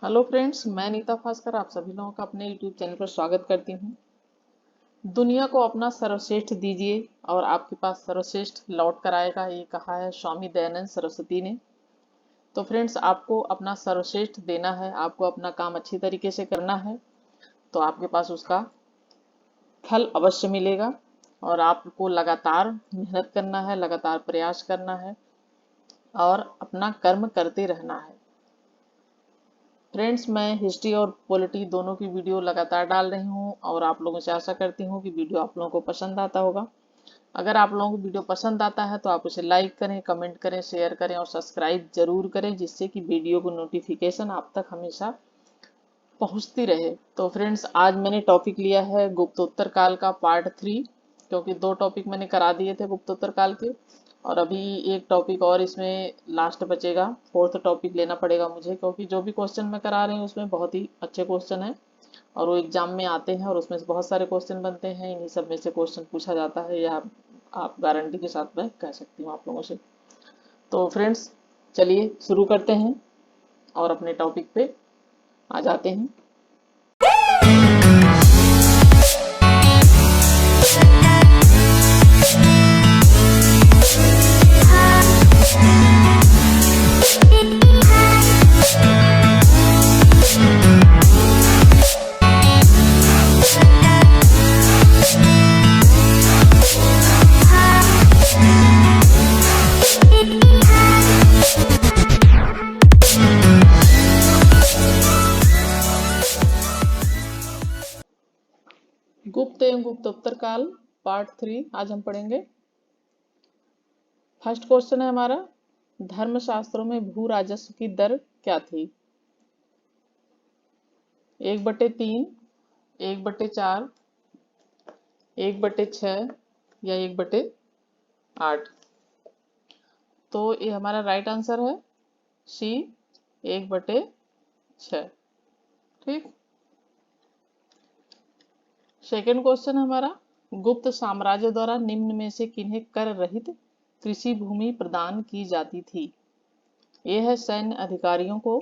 Hello friends, मैं नीता भास्कर आप सभी लोगों का अपने यूट्यूब चैनल पर स्वागत करती हूँ। दुनिया को अपना सर्वश्रेष्ठ दीजिए और आपके पास सर्वश्रेष्ठ लौट कर आएगा, ये कहा है स्वामी दयानंद सरस्वती ने। तो फ्रेंड्स, आपको अपना सर्वश्रेष्ठ देना है, आपको अपना काम अच्छी तरीके से करना है, तो आपके पास उसका फल अवश्य मिलेगा। और आपको लगातार मेहनत करना है, लगातार प्रयास करना है और अपना कर्म करते रहना है। फ्रेंड्स, मैं हिस्ट्री और पॉलिटी दोनों की वीडियो लगातार डाल रही हूँ और आप लोगों से आशा करती हूँ कि वीडियो आप लोगों को पसंद आता होगा। अगर आप लोगों को वीडियो पसंद आता है तो आप उसे लाइक करें, कमेंट करें, शेयर करें और सब्सक्राइब जरूर करें, जिससे कि वीडियो को नोटिफिकेशन आप तक हमेशा पहुंचती रहे। तो फ्रेंड्स, आज मैंने टॉपिक लिया है गुप्तोत्तर काल का पार्ट 3, क्योंकि 2 टॉपिक मैंने करा दिए थे गुप्तोत्तर काल के और अभी एक टॉपिक और इसमें लास्ट बचेगा। 4th टॉपिक लेना पड़ेगा मुझे, क्योंकि जो भी क्वेश्चन मैं करा रही हूँ उसमें बहुत ही अच्छे क्वेश्चन हैं और वो एग्जाम में आते हैं और उसमें से बहुत सारे क्वेश्चन बनते हैं। इन्हीं सब में से क्वेश्चन पूछा जाता है, या आप गारंटी के साथ मैं कह सकती हूँ आप लोगों से। तो फ्रेंड्स, चलिए शुरू करते हैं और अपने टॉपिक पे आ जाते हैं। गुप्त एवं गुप्तोत्तर काल पार्ट 3 आज हम पढ़ेंगे। फर्स्ट क्वेश्चन है हमारा, धर्मशास्त्रों में भू राजस्व की दर क्या थी? 1/3, 1/4, 1/6 या 1/8? तो ये हमारा राइट आंसर है सी, 1/6। ठीक। सेकेंड क्वेश्चन हमारा, गुप्त साम्राज्य द्वारा निम्न में से किन्हें कर रहित कृषि भूमि प्रदान की जाती थी? ए है सैन्य अधिकारियों को,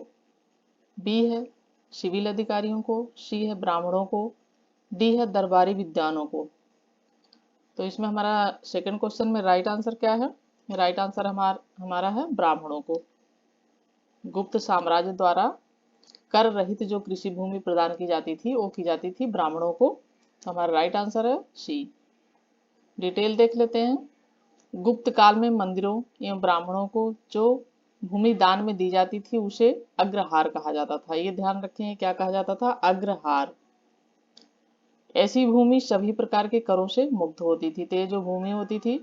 बी है सिविल अधिकारियों को, सी है ब्राह्मणों को, डी है दरबारी विद्वानों को। तो इसमें हमारा सेकंड क्वेश्चन में राइट आंसर क्या है? राइट आंसर हमारा है ब्राह्मणों को। गुप्त साम्राज्य द्वारा कर रहित जो कृषि भूमि प्रदान की जाती थी वो की जाती थी ब्राह्मणों को। तो हमारा राइट आंसर है सी। डिटेल देख लेते हैं। गुप्त काल में मंदिरों एवं ब्राह्मणों को जो भूमि दान में दी जाती थी उसे अग्रहार कहा जाता था। ये ध्यान रखें, क्या कहा जाता था? अग्रहार। ऐसी भूमि सभी प्रकार के करों से मुक्त होती थी। तो ये जो भूमि होती थी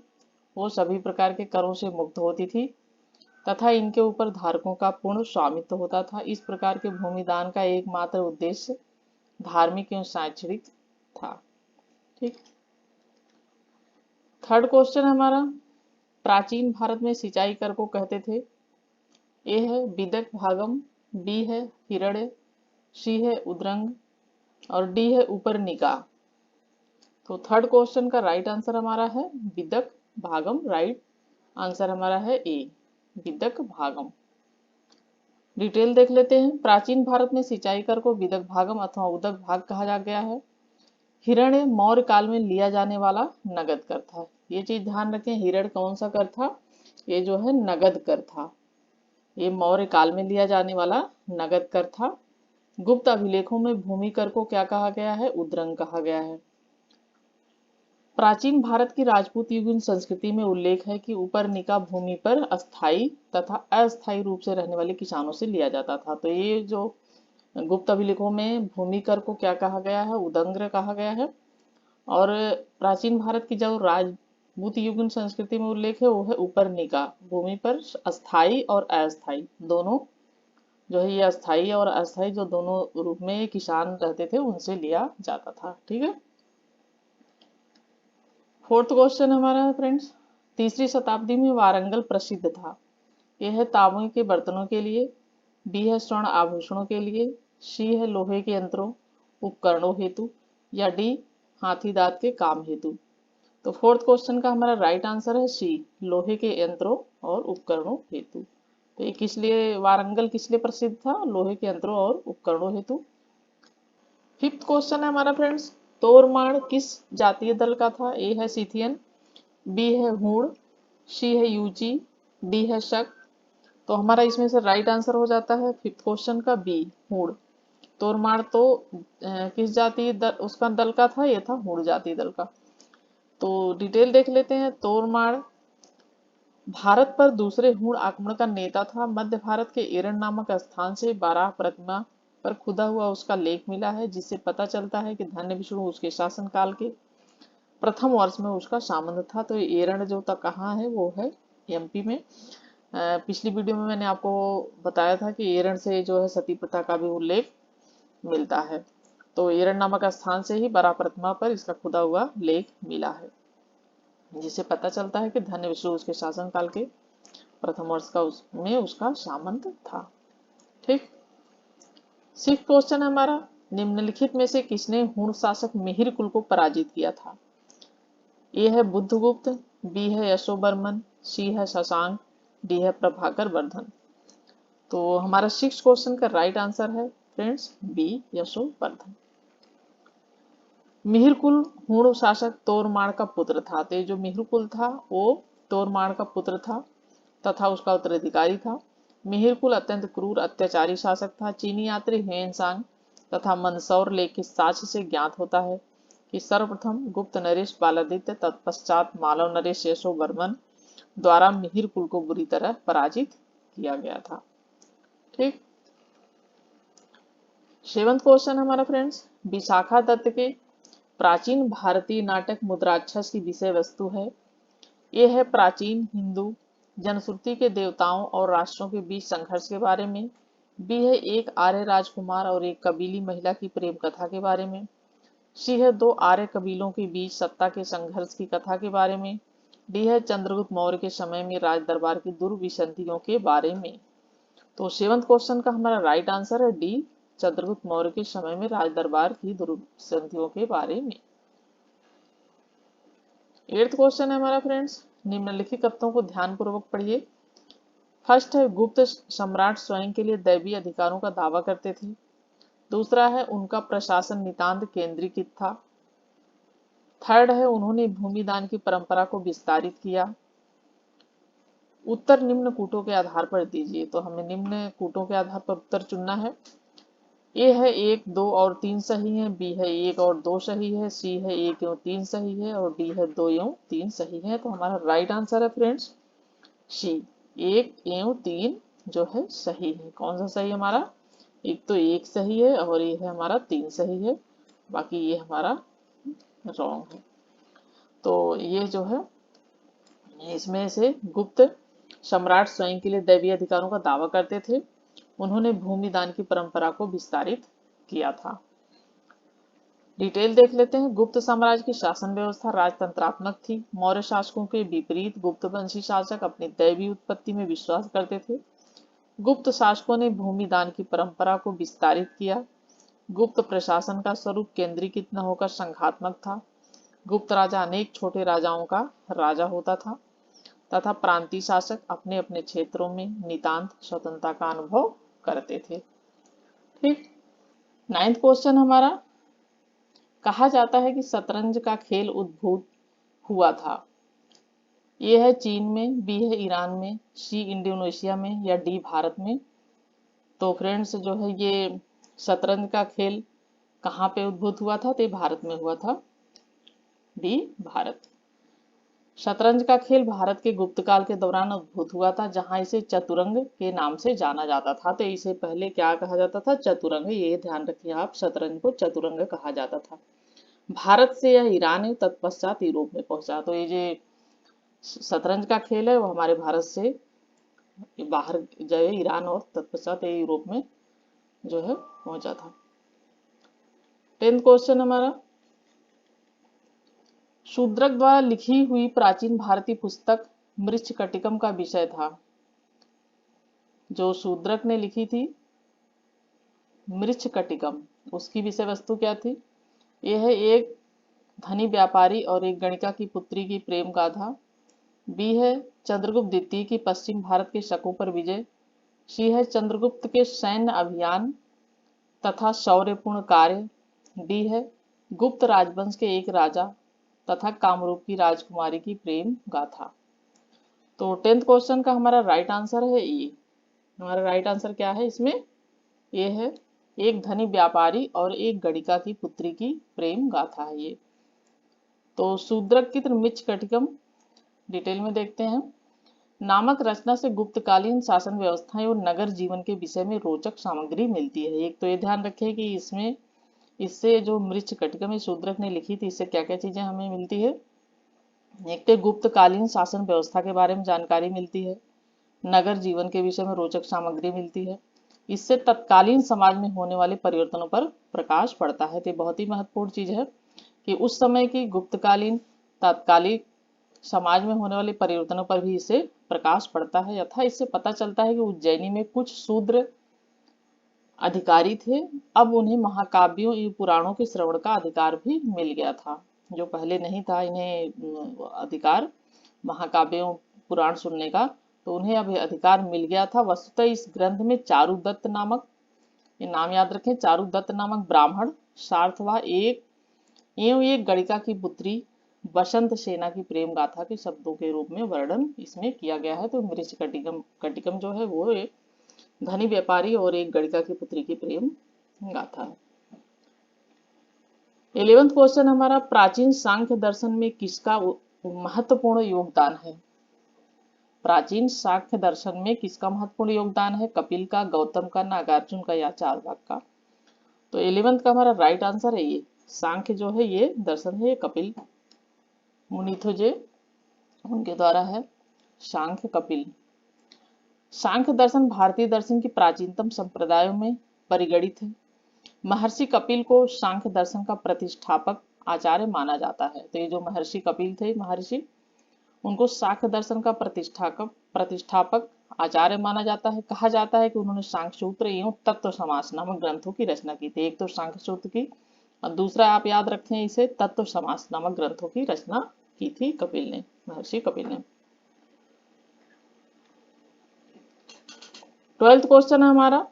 वो सभी प्रकार के करों से मुक्त होती थी तथा इनके ऊपर धारकों का पूर्ण स्वामित्व होता था। इस प्रकार के भूमि दान का एकमात्र उद्देश्य धार्मिक एवं शैक्षणिक था। ठीक। थर्ड क्वेश्चन हमारा, प्राचीन भारत में सिंचाई कर को कहते थे? ए है बिदक भागम, बी है हिरण्य, सी है उद्रंग और डी है उपरनिका। तो थर्ड क्वेश्चन का राइट आंसर हमारा है बिदक भागम। राइट आंसर हमारा है ए, बिदक भागम। डिटेल देख लेते हैं। प्राचीन भारत में सिंचाई कर को बिदक भागम अथवा उदक भाग कहा जा गया है। हिरण्य मौर्य काल में लिया जाने वाला नगद कर था। ये चीज ध्यान रखें, हिरण्य कौन सा कर था? ये जो है नगद कर था। ये मौर्य काल में लिया जाने वाला नगद कर था। गुप्त अभिलेखों में भूमि कर को क्या कहा गया है? उद्रंग कहा गया है। प्राचीन भारत की राजपूत युगीन संस्कृति में उल्लेख है कि उपरनिका भूमि पर अस्थायी तथा अस्थायी रूप से रहने वाले किसानों से लिया जाता था। तो ये जो गुप्त अभिलेखों में भूमि कर को क्या कहा गया है? उदंग्र कहा गया है। और प्राचीन भारत की जो राजपूत युगीन संस्कृति में उल्लेख है वो है उपरनिका भूमि पर अस्थायी और अस्थायी दोनों जो है, ये अस्थायी और अस्थायी जो दोनों रूप में किसान रहते थे उनसे लिया जाता था। ठीक है। फोर्थ क्वेश्चन हमारा है फ्रेंड्स, 3री शताब्दी में वारंगल प्रसिद्ध था। यह है तांबे के बर्तनों के लिए, बी है स्वर्ण आभूषणों के लिए, सी है लोहे के यंत्रों उपकरणों हेतु या डी हाथी दांत के काम हेतु। तो फोर्थ क्वेश्चन का हमारा राइट आंसर है सी, लोहे के यंत्रों और उपकरणों हेतु। तो ये किस लिए, वारंगल किस लिए प्रसिद्ध था? लोहे के यंत्रों और उपकरणों हेतु। फिफ्थ क्वेश्चन है हमारा फ्रेंड्स, तोरमाण किस जातीय दल का था? ए है सीथियन, बी है हूण, सी है यूची, डी है शक। तो हमारा इसमें से राइट आंसर हो जाता है फिफ्थ क्वेश्चन का बी, हूण। तोरमाण तो किस जातीय दल उसका दल का था? ये था हूण जातीय दल का। तो डिटेल देख लेते हैं। तोरमाण भारत पर दूसरे हूण आक्रमण का नेता था। मध्य भारत के एरन नामक स्थान से बारह प्रतिमा पर खुदा हुआ उसका लेख मिला है, जिससे पता चलता है कि धन्य विष्णु उसके शासनकाल के प्रथम वर्ष में उसका सामंत था। तो ये एरन जो था कहाँ है? वो है एमपी में। पिछली वीडियो में मैंने आपको बताया था कि एरन से जो है सती प्रथा का भी उल्लेख मिलता है। तो एरन नामक स्थान से ही बारह प्रतिमा पर इसका खुदा हुआ लेख मिला है, जिससे पता चलता है कि धन्य विष्णु उसके शासनकाल के प्रथम वर्ष का उसमें उसका सामंत था। ठीक। सिक्स्थ क्वेश्चन है हमारा, निम्नलिखित में से किसने हूण शासक मिहिर कुल को पराजित किया था? ए है बुद्धगुप्त, बी है यशोवर्मन, सी है शशांक, डी है प्रभाकर वर्धन। तो हमारा सिक्स क्वेश्चन का राइट आंसर है फ्रेंड्स बी, यशोवर्धन। मिहिरकुल हूण शासक तोरमाण का पुत्र था। तो जो मिहिरकुल था वो तोरमाण का पुत्र था तथा उसका उत्तराधिकारी था। मिहिरकुल अत्यंत क्रूर अत्याचारी शासक था। चीनी यात्री ह्वेनसांग तथा मंदसौर लेख के साक्ष्य से ज्ञात होता है कि सर्वप्रथम गुप्त नरेश बालादित्य तत्पश्चात मालव नरेश यशोवर्मन द्वारा मिहिरकुल को बुरी तरह पराजित किया गया था। ठीक। सेवंथ क्वेश्चन हमारा फ्रेंड्स, विशाखा दत्त के प्राचीन भारतीय नाटक मुद्राक्षस की विषय वस्तु है। यह है प्राचीन हिंदू जनश्रुति के देवताओं और राष्ट्रों के बीच संघर्ष के बारे में। बी है एक आर्य राजकुमार और एक कबीली महिला की प्रेम कथा के बारे में। सी है दो आर्य कबीलों के बीच सत्ता के संघर्ष की कथा के बारे में। डी है चंद्रगुप्त मौर्य के समय में राज दरबार की दुर्विसंधियों के बारे में। तो सेवंथ क्वेश्चन का हमारा राइट आंसर है डी, चंद्रगुप्त मौर्य के समय में राज दरबार की दुर्विसंधियों के बारे में। एट्थ क्वेश्चन है हमारा फ्रेंड्स, निम्नलिखित कथनों को ध्यानपूर्वक पढ़िए। फर्स्ट है गुप्त सम्राट स्वयं के लिए दैवीय अधिकारों का दावा करते थे। दूसरा है उनका प्रशासन नितांत केंद्रीकृत था। थर्ड है उन्होंने भूमिदान की परंपरा को विस्तारित किया। उत्तर निम्न कूटों के आधार पर दीजिए। तो हमें निम्न कूटों के आधार पर उत्तर चुनना है। ए है एक, दो और तीन सही है, बी है एक और दो सही है, सी है एक एवं तीन सही है और डी है दो एवं तीन सही है। तो हमारा राइट आंसर है फ्रेंड्स सी, एक एवं तीन जो है सही है। कौन सा सही हमारा? एक तो एक सही है और ये है हमारा तीन सही है, बाकी ये हमारा रॉन्ग है। तो ये जो है इसमें से गुप्त सम्राट स्वयं के लिए दैवीय अधिकारों का दावा करते थे। उन्होंने भूमिदान की परंपरा को विस्तारित किया था। डिटेल देख लेते हैं। गुप्त साम्राज्य की शासन व्यवस्था राजतंत्रात्मक थी। मौर्य शासकों के विपरीत गुप्तवंशी शासक अपनी दैवीय उत्पत्ति में विश्वास करते थे। गुप्त शासकों ने भूमिदान की परंपरा को विस्तारित किया। गुप्त प्रशासन का स्वरूप केंद्रीकृत न होकर संघात्मक था। गुप्त राजा अनेक छोटे राजाओं का राजा होता था तथा प्रांतीय शासक अपने अपने क्षेत्रों में नितांत स्वतंत्रता का अनुभव करते थे। ठीक। नाइन्थ क्वेश्चन हमारा, कहा जाता है कि शतरंज का खेल उद्भूत हुआ था। ये है चीन में, बी है ईरान में, सी इंडोनेशिया में या डी भारत में। तो फ्रेंड्स जो है ये शतरंज का खेल कहाँ पे उद्भूत हुआ था? तो भारत में हुआ था, डी भारत। शतरंज का खेल भारत के गुप्त काल के दौरान उद्भूत हुआ था, जहां इसे चतुरंग के नाम से जाना जाता था। तो इसे पहले क्या कहा जाता था? चतुरंग। ये ध्यान रखिए आप, शतरंज को चतुरंग कहा जाता था। भारत से यह ईरान तत्पश्चात यूरोप में पहुंचा। तो ये जो शतरंज का खेल है वो हमारे भारत से बाहर जो है ईरान और तत्पश्चात यूरोप में जो है पहुंचा था। 10th क्वेश्चन हमारा, शूद्रक द्वारा लिखी हुई प्राचीन भारतीय पुस्तक मृच्छकटिकम का विषय था। जो शूद्रक ने लिखी थी मृच्छकटिकम, उसकी विषय वस्तु क्या थी? यह है एक धनी व्यापारी और एक गणिका की पुत्री की प्रेम गाथा। बी है चंद्रगुप्त द्वितीय की पश्चिम भारत के शकों पर विजय। सी है चंद्रगुप्त के सैन्य अभियान तथा शौर्यपूर्ण कार्य। डी है गुप्त राजवंश के एक राजा तथा कामरूप की राजकुमारी की प्रेम गाथा। तो 10th क्वेश्चन का हमारा राइट आंसर है ये। हमारा राइट आंसर क्या है इसमें? ये है एक धनी व्यापारी और एक गणिका की पुत्री की प्रेम गाथा है ये। तो शूद्रक मिच्छ कटिकम डिटेल में देखते हैं। नामक रचना से गुप्तकालीन शासन व्यवस्थाएं और नगर जीवन के विषय में रोचक सामग्री मिलती है। एक तो ये ध्यान रखें कि इसमें इससे जो मृच्छ कटिकम शूद्रक ने लिखी थी, इससे क्या क्या चीजें हमें मिलती है। एक तो गुप्तकालीन शासन व्यवस्था के बारे में जानकारी मिलती है, नगर जीवन के विषय में रोचक सामग्री मिलती है, इससे तत्कालीन समाज में होने वाले परिवर्तनों पर प्रकाश पड़ता है। तो बहुत ही महत्वपूर्ण चीज है कि उस समय की गुप्तकालीन तात्कालिक समाज में होने वाले परिवर्तनों पर भी इससे प्रकाश पड़ता है। यथा इससे पता चलता है कि उज्जैनी में कुछ शूद्र अधिकारी थे, अब उन्हें महाकाव्यों एवं पुराणों के श्रवण का अधिकार भी मिल गया था। जो पहले नहीं था इन्हें अधिकार महाकाव्यों पुराण सुनने का, तो उन्हें अब अधिकार मिल गया था। वस्तुतः इस ग्रंथ में चारुदत्त नामक, ये नाम याद रखें, चारुदत्त नामक ब्राह्मण सार्थवा एक गणिका की पुत्री बसंत सेना की प्रेम गाथा के शब्दों के रूप में वर्णन इसमें किया गया है। तो मृच्छ कटिकम जो है वो एक धनी व्यापारी और एक गणिका की पुत्री की प्रेम गाथा है। 11th क्वेश्चन हमारा, प्राचीन सांख्य दर्शन में किसका महत्वपूर्ण योगदान है? प्राचीन सांख्य दर्शन में किसका महत्वपूर्ण योगदान है? कपिल का, गौतम का, नागार्जुन का या चारवाक का? तो 11th का हमारा राइट आंसर है ये सांख्य जो है ये दर्शन है, ये कपिल मुनि थे जो उनके द्वारा है सांख्य कपिल। सांख्य दर्शन भारतीय दर्शन की प्राचीनतम संप्रदायों में परिगणित है। महर्षि कपिल को सांख्य दर्शन का प्रतिष्ठापक आचार्य माना जाता है। तो ये जो महर्षि कपिल थे महर्षि, उनको सांख्य दर्शन का प्रतिष्ठापक आचार्य माना जाता है। कहा जाता है कि उन्होंने सांख्य सूत्र एवं तत्व समास नामक ग्रंथों की रचना की थी। एक तो सांख्य सूत्र की और दूसरा आप याद रखें इसे तत्व समास नामक ग्रंथों की रचना की थी कपिल ने, महर्षि कपिल ने। 12th क्वेश्चन है हमारा,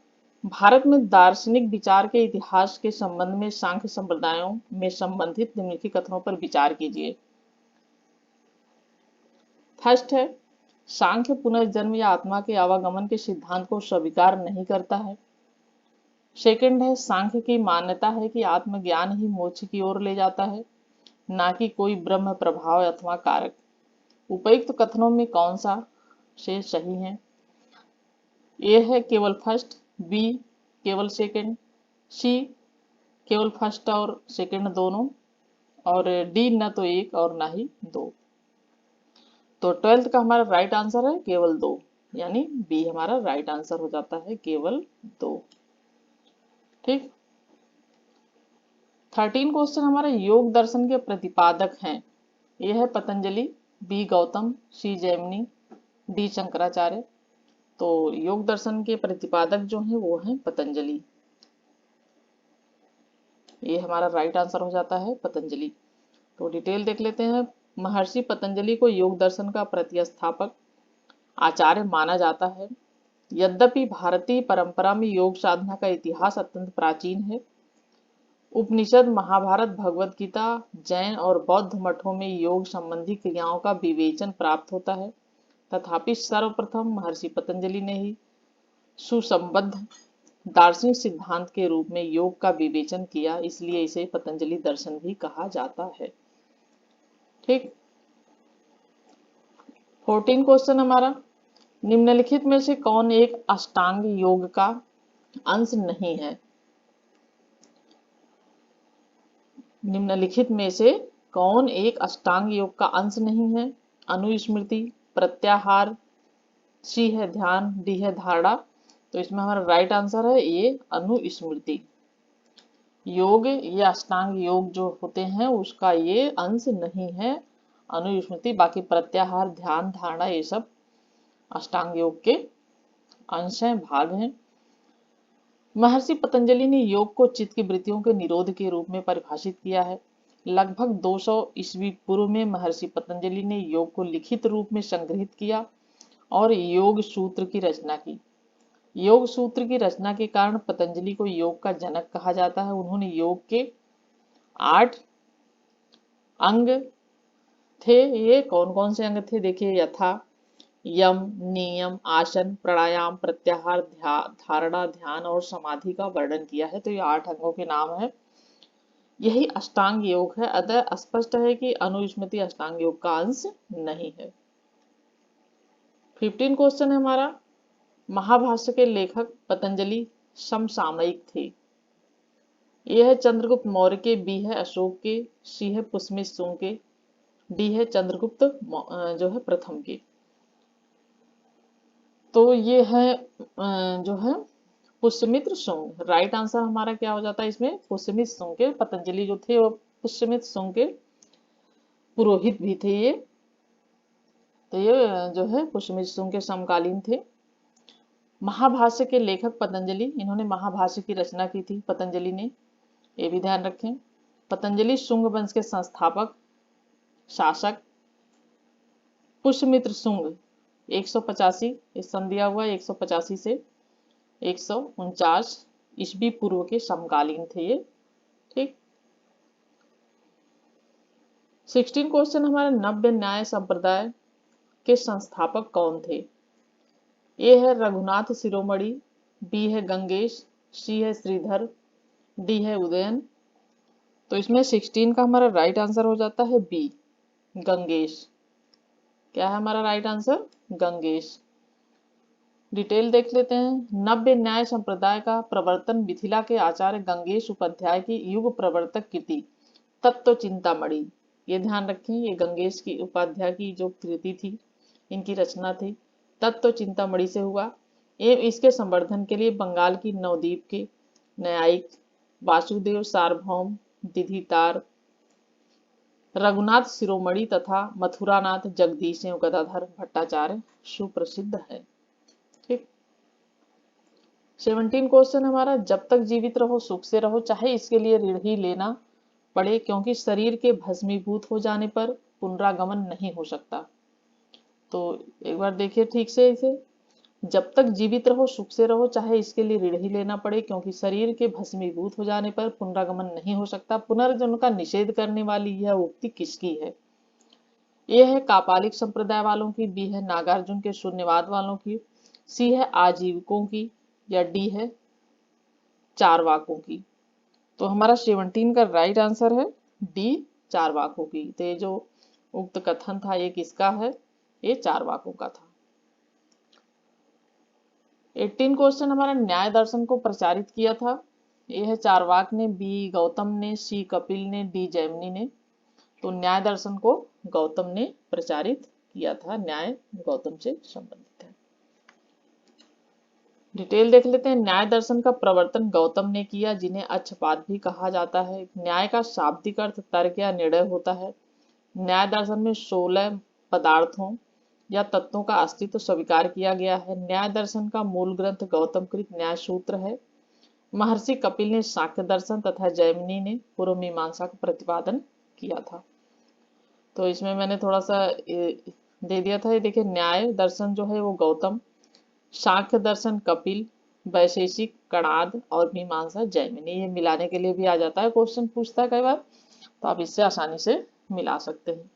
भारत में दार्शनिक विचार के इतिहास के संबंध में सांख्य संप्रदायों में संबंधित निम्नलिखित कथनों पर विचार कीजिए। फर्स्ट है, सांख्य पुनर्जन्म या आत्मा के आवागमन के सिद्धांत को स्वीकार नहीं करता है। सेकंड है, सांख्य की मान्यता है कि आत्मज्ञान ही मोक्ष की ओर ले जाता है, ना कि कोई ब्रह्म प्रभाव अथवा कारक। उपयुक्त कथनों में कौन सा से सही है? ए है केवल फर्स्ट, बी केवल सेकंड, सी केवल फर्स्ट और सेकंड दोनों, और डी न तो एक और ना ही दो। तो 12th का हमारा राइट आंसर है केवल दो, यानी बी हमारा राइट आंसर हो जाता है, केवल दो। ठीक। 13 क्वेश्चन हमारा, योग दर्शन के प्रतिपादक हैं। ये है पतंजलि, बी गौतम, सी जैमिनी, डी शंकराचार्य। तो योग दर्शन के प्रतिपादक जो हैं वो हैं पतंजलि, ये हमारा राइट आंसर हो जाता है पतंजलि। तो डिटेल देख लेते हैं। महर्षि पतंजलि को योग दर्शन का प्रतिस्थापक आचार्य माना जाता है। यद्यपि भारतीय परंपरा में योग साधना का इतिहास अत्यंत प्राचीन है। उपनिषद, महाभारत, भगवत गीता, जैन और बौद्ध मठों में योग संबंधी क्रियाओं का विवेचन प्राप्त होता है, तथापि सर्वप्रथम महर्षि पतंजलि ने ही सुसंबद्ध दार्शनिक सिद्धांत के रूप में योग का विवेचन किया, इसलिए इसे पतंजलि दर्शन भी कहा जाता है। ठीक। 14 क्वेश्चन हमारा, निम्नलिखित में से कौन एक अष्टांग योग का अंश नहीं है? निम्नलिखित में से कौन एक अष्टांग योग का अंश नहीं है? अनुस्मृति, प्रत्याहार, सी है ध्यान, डी है धारणा। तो इसमें हमारा राइट आंसर है ये अनुस्मृति। योग या अष्टांग योग जो होते हैं उसका ये अंश नहीं है अनुस्मृति। बाकी प्रत्याहार, ध्यान, धारणा ये सब अष्टांग योग के अंश हैं, भाग हैं। महर्षि पतंजलि ने योग को चित्त की वृत्तियों के निरोध के रूप में परिभाषित किया है। लगभग 200 ईस्वी पूर्व में महर्षि पतंजलि ने योग को लिखित रूप में संग्रहित किया और योग सूत्र की रचना की। योग सूत्र की रचना के कारण पतंजलि को योग का जनक कहा जाता है। उन्होंने योग के 8 अंग थे। ये कौन कौन से अंग थे देखिए, यथा यम, नियम, आसन, प्राणायाम, प्रत्याहार, धारणा, ध्यान और समाधि का वर्णन किया है। तो ये 8 अंगों के नाम है। यही अष्टांग योग है। अतः स्पष्ट है कि अनुस्मृति अष्टांग योग का अंश नहीं है। 15 क्वेश्चन है हमारा, महाभाष्य के लेखक पतंजलि समसामयिक थे। ए है चंद्रगुप्त मौर्य के, बी है अशोक के, सी है पुष्यमित सुंग के, डी है चंद्रगुप्त जो है प्रथम के। तो ये है जो है पुष्यमित्र सुंग। राइट आंसर हमारा क्या हो जाता है इसमें, पुष्यमित सुंग के। पतंजलि जो थे वो पुष्यमित सुंग के पुरोहित भी थे ये। तो ये जो है पुष्यमित सुंग के समकालीन थे। महाभाष्य के लेखक पतंजलि, इन्होंने महाभाष्य की रचना की थी पतंजलि ने, ये भी ध्यान रखें। पतंजलि शुंग वंश के संस्थापक शासक पुष्यमित्र शुंग 185 इस सन दिया हुआ है, 185 से 149 ईस्वी पूर्व के समकालीन थे ये। ठीक। 16 क्वेश्चन हमारे, नव्य न्याय संप्रदाय के संस्थापक कौन थे। ए है रघुनाथ शिरोमणि, बी है गंगेश, सी है श्रीधर, डी है उदयन। तो इसमें 16 का हमारा राइट आंसर हो जाता है बी, गंगेश। क्या है हमारा राइट आंसर, गंगेश। डिटेल देख लेते हैं। नव्य न्याय संप्रदाय का प्रवर्तन मिथिला के आचार्य गंगेश उपाध्याय की युग प्रवर्तक कृति तत्व चिंतामणि, ये ध्यान रखें, ये गंगेश की उपाध्याय की जो कृति थी, इनकी रचना थी, तत्व चिंतामणि से हुआ। एवं इसके संवर्धन के लिए बंगाल की नवद्वीप के न्यायिक वासुदेव सार्वभौम दिधितार, रघुनाथ शिरोमणि तथा मथुरानाथ जगदीश एवं गदाधर भट्टाचार्य सुप्रसिद्ध है। ठीक। 17 क्वेश्चन हमारा, जब तक जीवित रहो सुख से रहो, चाहे इसके लिए ऋण ही लेना पड़े, क्योंकि शरीर के भस्मीभूत हो जाने पर पुनरागमन नहीं हो सकता। तो एक बार देखिए ठीक से इसे, जब तक जीवित रहो सुख से रहो, चाहे इसके लिए ऋण ही लेना पड़े, क्योंकि शरीर के भस्मीभूत हो जाने पर पुनरागमन नहीं हो सकता। पुनर्जन्म का निषेध करने वाली यह उक्ति किसकी है। ये है कापालिक संप्रदाय वालों की, बी है नागार्जुन के शून्यवाद वालों की, सी है आजीविकों की, या डी है चारवाकों की। तो हमारा 17 का राइट आंसर है डी, चारवाकों की। तो ये जो उक्त कथन था ये किसका है, ये चारवाकों का था। 18 क्वेश्चन हमारा, न्याय दर्शन को प्रचारित किया था। ये है चारवाक ने, बी गौतम ने, सी कपिल ने, डी जैमिनी ने। तो न्याय दर्शन को गौतम ने प्रचारित किया था, न्याय गौतम से संबंधित है। डिटेल देख लेते हैं। न्याय दर्शन का प्रवर्तन गौतम ने किया, जिन्हें अच्छपाद भी कहा जाता है। न्याय का शाब्दिक अर्थ तर्क या निर्णय होता है। न्याय दर्शन में 16 पदार्थों या तत्वों का अस्तित्व स्वीकार किया गया है। न्याय दर्शन का मूल ग्रंथ गौतमकृत न्याय सूत्र है। महर्षि कपिल ने सांख्य दर्शन तथा जैमिनी ने पूर्व मीमांसा का प्रतिपादन किया था। तो इसमें मैंने थोड़ा सा दे दिया था, ये देखिए, न्याय दर्शन जो है वो गौतम, सांख्य दर्शन कपिल, वैशेषिक कणाद और मीमांसा जैमिनी। ये मिलाने के लिए भी आ जाता है, क्वेश्चन पूछता है कई बार, तो आप इससे आसानी से मिला सकते हैं।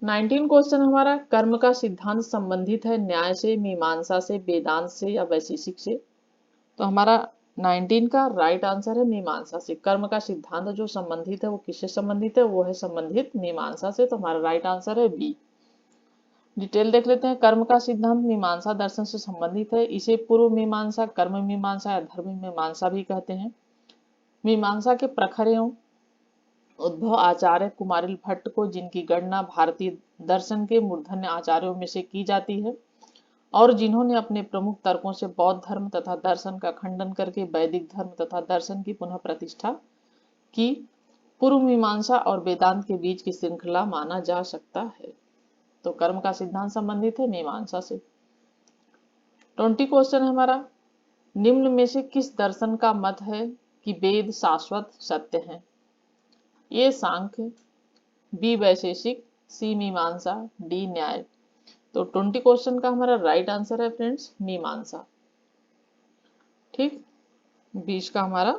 19 क्वेश्चन हमारा, कर्म का सिद्धांत संबंधित है न्याय से, मीमांसा से, वेदांत से या वैशेषिक से। तो हमारा 19 का राइट आंसर है मीमांसा से। कर्म का सिद्धांत जो संबंधित है वो किससे संबंधित है, वो है संबंधित मीमांसा से। तो हमारा राइट आंसर है बी। डिटेल देख लेते हैं। कर्म का सिद्धांत मीमांसा दर्शन से संबंधित है। इसे पूर्व मीमांसा, कर्म मीमांसा या धर्म मीमांसा भी कहते हैं। मीमांसा के प्रखर एवं उद्भव आचार्य कुमारिल भट्ट को, जिनकी गणना भारतीय दर्शन के मूर्धन्य आचार्यों में से की जाती है और जिन्होंने अपने प्रमुख तर्कों से बौद्ध धर्म तथा दर्शन का खंडन करके वैदिक धर्म तथा दर्शन की पुनः प्रतिष्ठा की, पूर्व मीमांसा और वेदांत के बीच की श्रृंखला माना जा सकता है। तो कर्म का सिद्धांत संबंधित है मीमांसा से। 20 क्वेश्चन है हमारा, निम्न में से किस दर्शन का मत है कि वेद शाश्वत सत्य है। ए सांख्य, बी वैशेषिक, सी मीमांसा, डी न्याय। तो 20 क्वेश्चन का हमारा राइट आंसर है फ्रेंड्स मीमांसा। ठीक, 20 का हमारा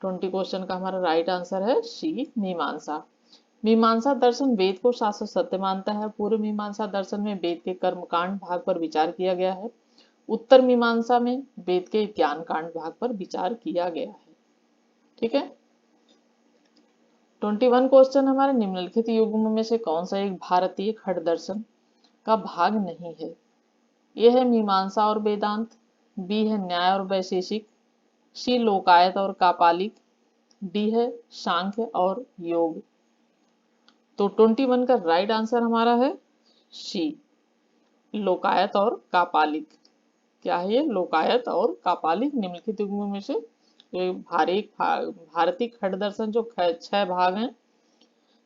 20 क्वेश्चन का हमारा राइट आंसर है सी मीमांसा। मीमांसा दर्शन वेद को शास्त्र सत्य मानता है। पूर्व मीमांसा दर्शन में वेद के कर्मकांड भाग पर विचार किया गया है। उत्तर मीमांसा में वेद के ज्ञान कांड भाग पर विचार किया गया है। ठीक है, 21 क्वेश्चन हमारे निम्नलिखित युग्म में से कौन सा एक भारतीय खड़ दर्शन का भाग नहीं है? ये है मीमांसा और वेदांत, बी है न्याय और वैशेषिक, सी लोकायत और कापालिक, डी है सांख्य और योग। तो 21 का राइट आंसर हमारा है सी, लोकायत और कापालिक। क्या है ये? लोकायत और कापालिक निम्नलिखित युग्मों में से भारतीय खड़ दर्शन जो 6 भाग हैं,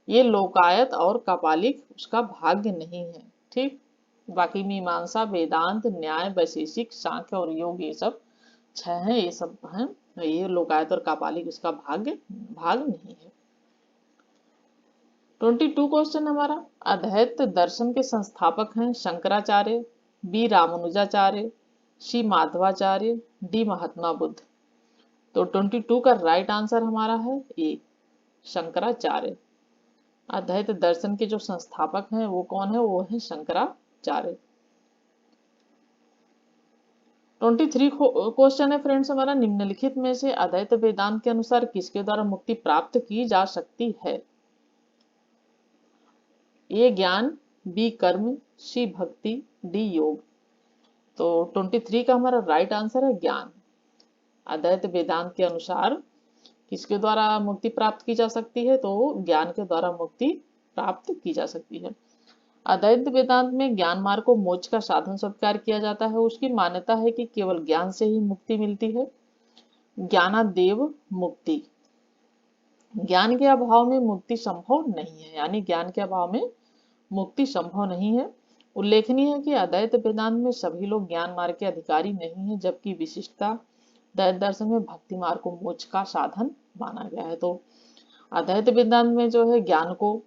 ये लोकायत और कापालिक उसका भाग्य नहीं है। ठीक, बाकी मीमांसा, वेदांत, न्याय, वैशेषिक, सांख्य और योग ये सब 6 हैं, ये सब हैं, ये लोकायत और कापालिक इसका भाग नहीं है। 22 क्वेश्चन हमारा, अद्वैत दर्शन के संस्थापक हैं शंकराचार्य, बी रामानुजाचार्य, सी माधवाचार्य, डी महात्मा बुद्ध। तो 22 का राइट आंसर हमारा है ए, शंकराचार्य। अद्वैत दर्शन के जो संस्थापक हैं वो कौन है? वो है शंकराचार्य। 23 क्वेश्चन है फ्रेंड्स हमारा, निम्नलिखित में से अद्वैत वेदांत के अनुसार किसके द्वारा मुक्ति प्राप्त की जा सकती है? ए ज्ञान, बी कर्म, सी भक्ति, डी योग। तो 23 का हमारा राइट आंसर है ज्ञान। अद्वैत वेदांत के अनुसार किसके द्वारा मुक्ति प्राप्त की जा सकती है? तो ज्ञान के द्वारा मुक्ति प्राप्त की जा सकती है। अद्वैत वेदांत में ज्ञान मार्ग को मोक्ष का साधन स्वीकार किया जाता है। उसकी मान्यता है कि केवल ज्ञान से ही मुक्ति मिलती है। ज्ञानादेव मुक्ति, ज्ञान के अभाव में मुक्ति संभव नहीं है, यानी ज्ञान के अभाव में मुक्ति संभव नहीं है। उल्लेखनीय है कि अद्वैत वेदांत में सभी लोग ज्ञान मार्ग के अधिकारी नहीं है, जबकि विशिष्टता अद्वैत दर्शन में भक्ति मार्ग को मोक्ष का साधन माना गया है। तो अद्वैत वेदांत में जो है ज्ञान को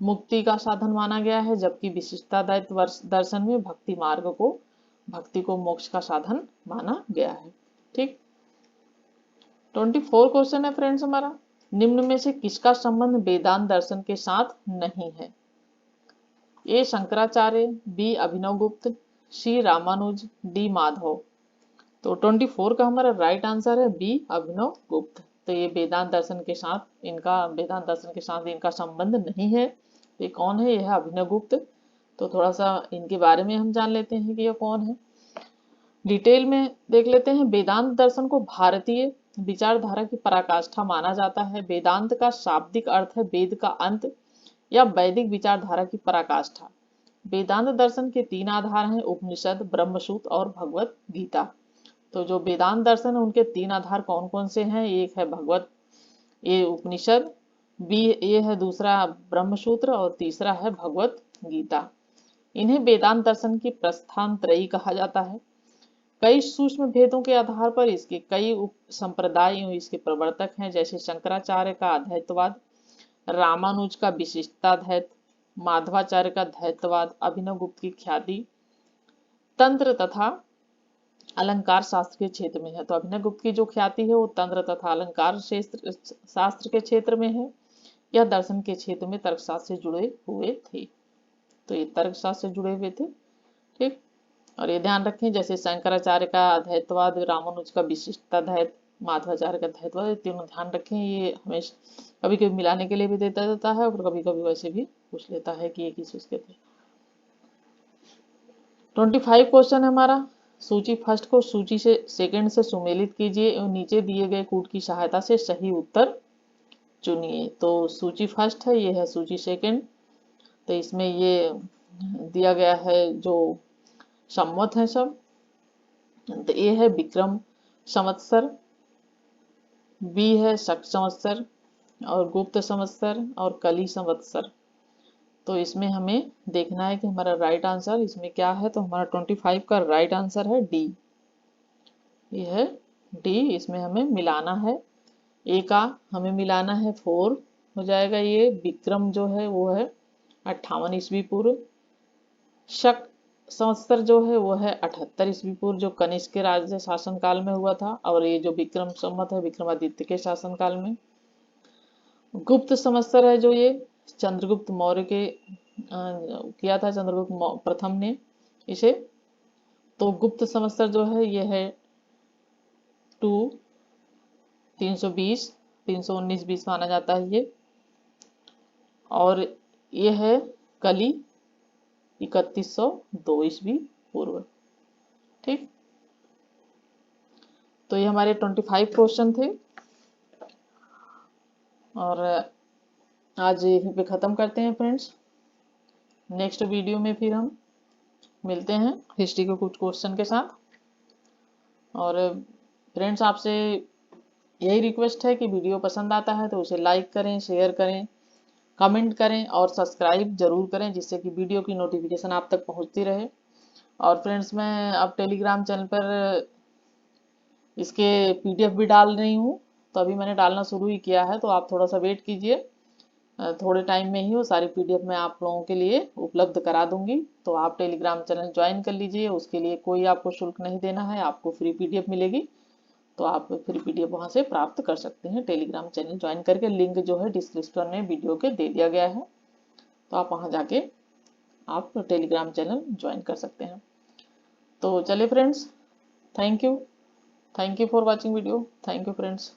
मुक्ति का साधन माना गया है, जबकि विशिष्टता अद्वैत दर्शन में भक्ति को मोक्ष का साधन माना गया है। ठीक, 24 क्वेश्चन है फ्रेंड्स हमारा, निम्न में से किसका संबंध वेदांत दर्शन के साथ नहीं है? ए शंकराचार्य, बी अभिनव गुप्त, सी रामानुज, डी माधव। तो 24 का हमारा राइट आंसर है बी अभिनव गुप्त। तो ये वेदांत दर्शन के साथ इनका संबंध नहीं है। ये कौन है? यह अभिनव गुप्त। तो थोड़ा सा इनके बारे में हम जान लेते हैं कि यह कौन है, डिटेल में देख लेते हैं। वेदांत दर्शन को भारतीय विचारधारा की पराकाष्ठा माना जाता है। वेदांत का शाब्दिक अर्थ है वेद का अंत या वैदिक विचारधारा की पराकाष्ठा। वेदांत दर्शन के 3 आधार हैं, उपनिषद, ब्रह्मसूत्र और भगवत गीता। तो जो वेदांत दर्शन है उनके 3 आधार कौन कौन से हैं? एक है ये उपनिषद, बी ये है दूसरा ब्रह्मसूत्र और तीसरा है भगवत गीता। इन्हें वेदांत दर्शन की प्रस्थानत्रयी कहा जाता है। कई सूक्ष्म भेदों के आधार पर इसके कई उप संप्रदाय इसके प्रवर्तक हैं, जैसे शंकराचार्य का अद्वैतवाद, रामानुज का विशिष्टाद्वैत, माधवाचार्य का द्वैतवाद, अभिनव गुप्त की ख्याति तंत्र तथा अलंकार शास्त्र के क्षेत्र में है। तो अभिनव गुप्त की जो ख्याति है वो तंत्र तथा अलंकार शास्त्र के क्षेत्र में है। यह दर्शन के क्षेत्र में तर्कशास्त्र से जुड़े हुए थे। तो ये तर्कशास्त्र से जुड़े हुए थे। ठीक, और ये ध्यान रखें, जैसे शंकराचार्य का अद्वैतवाद, रामानुज का विशिष्टाद्वैत, माधवाचार्य का द्वैतवाद, ये तीनों ध्यान रखें। ये हमेशा कभी कभी मिलाने के लिए भी देता है और कभी कभी वैसे भी पूछ लेता है कि ये किस उसके थे। 25 क्वेश्चन है हमारा, सूची फर्स्ट को सूची से सेकंड से सुमेलित कीजिए और नीचे दिए गए कूट की सहायता से सही उत्तर चुनिए। तो सूची फर्स्ट है, ये है सूची सेकंड। तो इसमें ये दिया गया है जो संवत है सब। तो ए है विक्रम संवत्सर, बी है शक संवत्सर और गुप्त संवत्सर और कली संवत्सर। तो इसमें हमें देखना है कि हमारा राइट आंसर इसमें क्या है। तो हमारा 25 का राइट आंसर है डी, ये है डी। इसमें हमें मिलाना है, ए का हमें मिलाना है 4 हो जाएगा। ये विक्रम जो है वो है 58 ईस्वी पूर्व, शक संवत्सर जो है वो है 78 ईस्वी पूर्व, जो कनिष्क के राज्य शासन काल में हुआ था, और ये जो विक्रम संवत है विक्रमादित्य के शासन काल में। गुप्त संवत्सर है जो ये चंद्रगुप्त मौर्य के किया था, चंद्रगुप्त प्रथम ने इसे। तो गुप्त संवत्सर जो है ये है 320 319 20 माना जाता है ये, और ये है कली 3102 ईस्वी पूर्व। ठीक, तो ये हमारे 25 क्वेश्चन थे, और आज यहीं पे ख़त्म करते हैं फ्रेंड्स। नेक्स्ट वीडियो में फिर हम मिलते हैं हिस्ट्री के कुछ क्वेश्चन के साथ। और फ्रेंड्स, आपसे यही रिक्वेस्ट है कि वीडियो पसंद आता है तो उसे लाइक करें, शेयर करें, कमेंट करें और सब्सक्राइब जरूर करें, जिससे कि वीडियो की नोटिफिकेशन आप तक पहुंचती रहे। और फ्रेंड्स, मैं अब टेलीग्राम चैनल पर इसके PDF भी डाल रही हूँ, तो अभी मैंने डालना शुरू ही किया है, तो आप थोड़ा सा वेट कीजिए, थोड़े टाइम में ही वो सारी PDF मैं आप लोगों के लिए उपलब्ध करा दूंगी। तो आप टेलीग्राम चैनल ज्वाइन कर लीजिए, उसके लिए कोई आपको शुल्क नहीं देना है, आपको फ्री PDF मिलेगी, तो आप फ्री PDF वहाँ से प्राप्त कर सकते हैं टेलीग्राम चैनल ज्वाइन करके। लिंक जो है डिस्क्रिप्शन में वीडियो के दे दिया गया है, तो आप वहाँ जाके आप टेलीग्राम चैनल ज्वाइन कर सकते हैं। तो चलिए friends, thank you for watching video. Thank you friends.